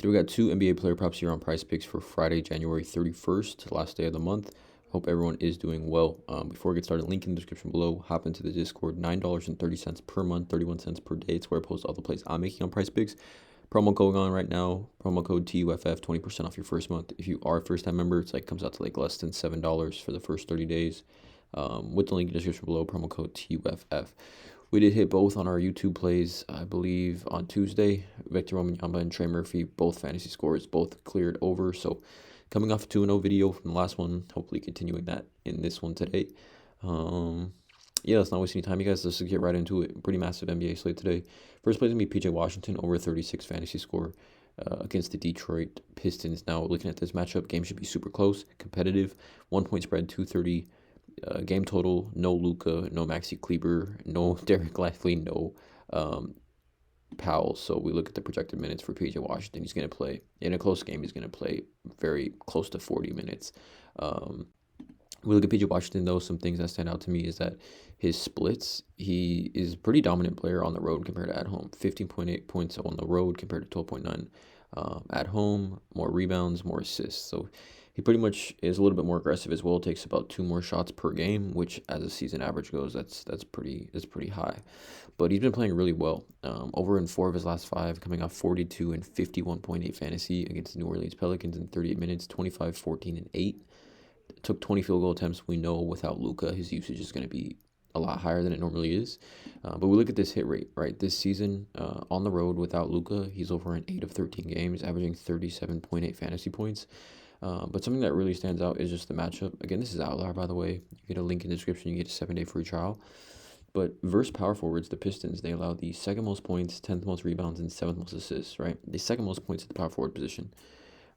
Today we got two NBA player props here on PrizePicks for Friday, January 31st, last day of the month. Hope everyone is doing well. Before we get started, link in the description below. Hop into the Discord. $9.30 per month, 31 cents per day. It's where I post all the plays I'm making on PrizePicks. Promo code going on right now. Promo code TUFF, 20% off your first month. If you are a first-time member, it's like comes out to like less than $7 for the first 30 days. With the link in the description below, promo code TUFF. We did hit both on our YouTube plays, I believe, on Tuesday. Victor Wembanyama and Trey Murphy, both fantasy scores, both cleared over. So coming off a 2-0 video from the last one, hopefully continuing that in this one today. Yeah, let's not waste any time, you guys. Let's just get right into it. Pretty massive NBA slate today. First play is going to be PJ Washington over 36 fantasy score against the Detroit Pistons. Now, looking at this matchup, game should be super close, competitive. 1 point spread, 230. Game total, no Luka, no Maxi Kleber, no Derek Lively, no Powell. So we look at the projected minutes for PJ Washington. He's going to play, in a close game, he's going to play very close to 40 minutes. We look at PJ Washington, though, some things that stand out to me is that his splits, he is a pretty dominant player on the road compared to at home. 15.8 points on the road compared to 12.9 at home, more rebounds, more assists. So he pretty much is a little bit more aggressive as well. Takes about 2 more shots per game, which as a season average goes, that's pretty high. But he's been playing really well. Over in 4 of his last 5, coming off 42 and 51.8 fantasy against the New Orleans Pelicans in 38 minutes, 25, 14, and 8. Took 20 field goal attempts. We know without Luka, his usage is going to be a lot higher than it normally is. But we look at this hit rate, right? This season, on the road without Luka, he's over in 8 of 13 games, averaging 37.8 fantasy points. But something that really stands out is just the matchup. Again, this is Outlier, by the way. You get a link in the description. You get a 7-day free trial. But versus power forwards, the Pistons, they allow the second most points, 10th most rebounds, and 7th most assists, right? The second most points at the power forward position,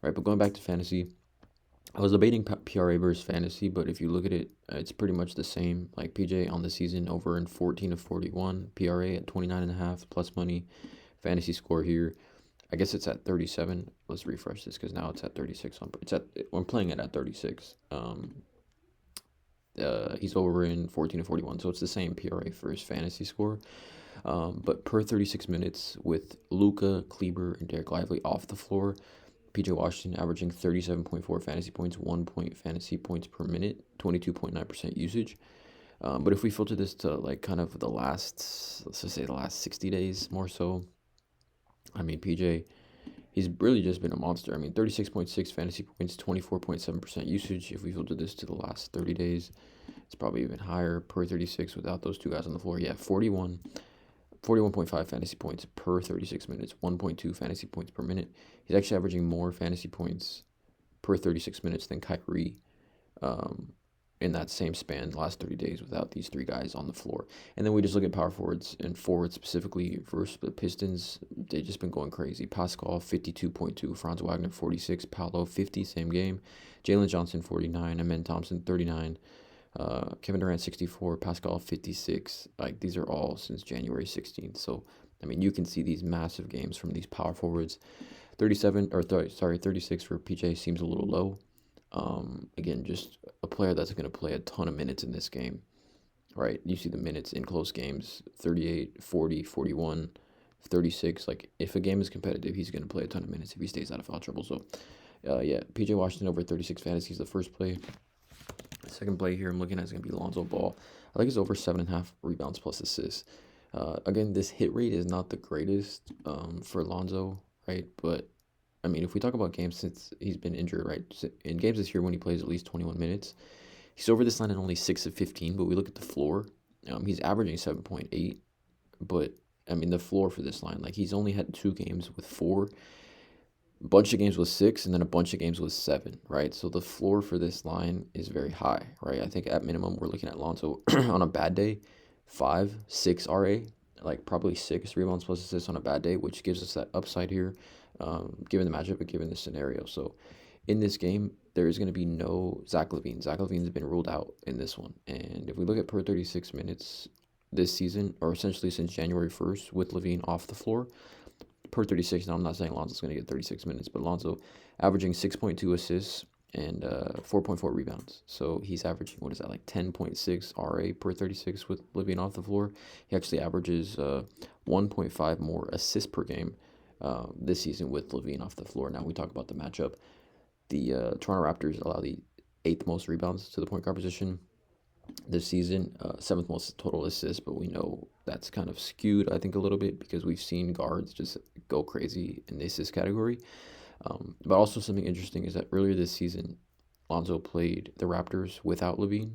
right? But going back to fantasy, I was debating PRA versus fantasy, but if you look at it, it's pretty much the same. Like PJ on the season, over in 14 of 41, PRA at 29.5 plus money, fantasy score here. I guess it's at 37. Let's refresh this because now it's at 36. I'm playing it at 36. He's over in 14 of 41, so it's the same PRA for his fantasy score. But per 36 minutes with Luka, Kleber, and Derek Lively off the floor, PJ Washington averaging 37.4 fantasy points, 1 point fantasy points per minute, 22.9% usage. But if we filter this to like kind of the last, let's just say the last 60 days more so, I mean, PJ, he's really just been a monster. I mean, 36.6 fantasy points, 24.7% usage. If we filter this to the last 30 days, it's probably even higher per 36 without those two guys on the floor. Yeah, 41.5 fantasy points per 36 minutes, 1.2 fantasy points per minute. He's actually averaging more fantasy points per 36 minutes than Kyrie in that same span, the last 30 days, without these 3 guys on the floor. And then we just look at power forwards and forwards specifically versus the Pistons. They've just been going crazy. Pascal, 52.2. Franz Wagner, 46. Paolo, 50, same game. Jalen Johnson, 49. Amen Thompson, 39. Kevin Durant, 64. Pascal, 56. Like, these are all since January 16th. So, I mean, you can see these massive games from these power forwards. 36 for PJ seems a little low. Again, just a player that's going to play a ton of minutes in this game, right? You see the minutes in close games, 38, 40, 41, 36. Like, if a game is competitive, he's going to play a ton of minutes if he stays out of foul trouble. So, yeah, PJ Washington over 36 fantasy is the first play. Second play here I'm looking at is going to be Lonzo Ball. I think it's over 7.5 rebounds plus assists. Again, this hit rate is not the greatest for Lonzo, right? But I mean, if we talk about games since he's been injured, right? In games this year when he plays at least 21 minutes, he's over this line at only 6 of 15. But we look at the floor, he's averaging 7.8. But I mean, the floor for this line, like, he's only had 2 games with 4, a bunch of games with 6, and then a bunch of games with 7, right? So the floor for this line is very high, right? I think at minimum we're looking at Lonzo on a bad day, 5, 6 RA, like probably 6 rebounds plus assists on a bad day, which gives us that upside here, given the matchup, but given the scenario. So in this game, there is going to be no Zach LaVine. Zach LaVine's been ruled out in this one. And if we look at per 36 minutes this season, or essentially since January 1st, with LaVine off the floor, per 36, now I'm not saying Lonzo's going to get 36 minutes, but Lonzo averaging 6.2 assists and 4.4 rebounds. So he's averaging, what is that, like 10.6 RA per 36 with LaVine off the floor. He actually averages 1.5 more assists per game this season with LaVine off the floor. Now we talk about the matchup. The Toronto Raptors allow the 8th most rebounds to the point guard position this season, 7th most total assists, but we know that's kind of skewed, I think, a little bit because we've seen guards just go crazy in the assist category. But also something interesting is that earlier this season, Lonzo played the Raptors without LaVine.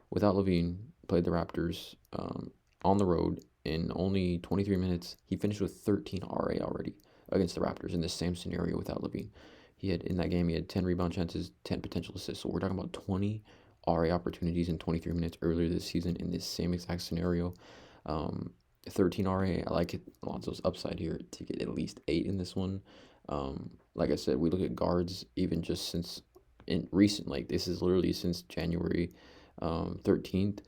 Without LaVine, played the Raptors on the road in only 23 minutes. He finished with 13 RA already against the Raptors in the same scenario without LaVine. In that game, he had 10 rebound chances, 10 potential assists. So we're talking about 20 RA opportunities in 23 minutes earlier this season in this same exact scenario. 13 RA, I like it. Alonso's upside here to get at least 8 in this one. Like I said, we look at guards even just since in recent, like this is literally since January 13th.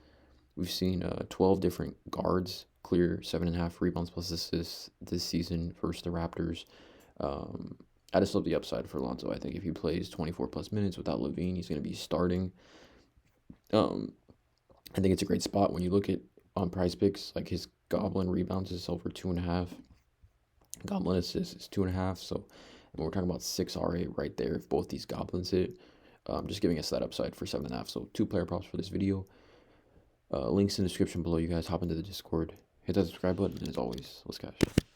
We've seen 12 different guards clear 7.5 rebounds plus assists this season versus the Raptors. I just love the upside for Lonzo. I think if he plays 24 plus minutes without LaVine, he's going to be starting. I think it's a great spot when you look at on PrizePicks, like his goblin rebounds is over 2.5. Goblin assists is 2.5. So we're talking about 6 RA right there if both these goblins hit. Just giving us that upside for 7.5. So 2 player props for this video. Links in the description below. You guys hop into the Discord, hit that subscribe button, and as always, let's cash.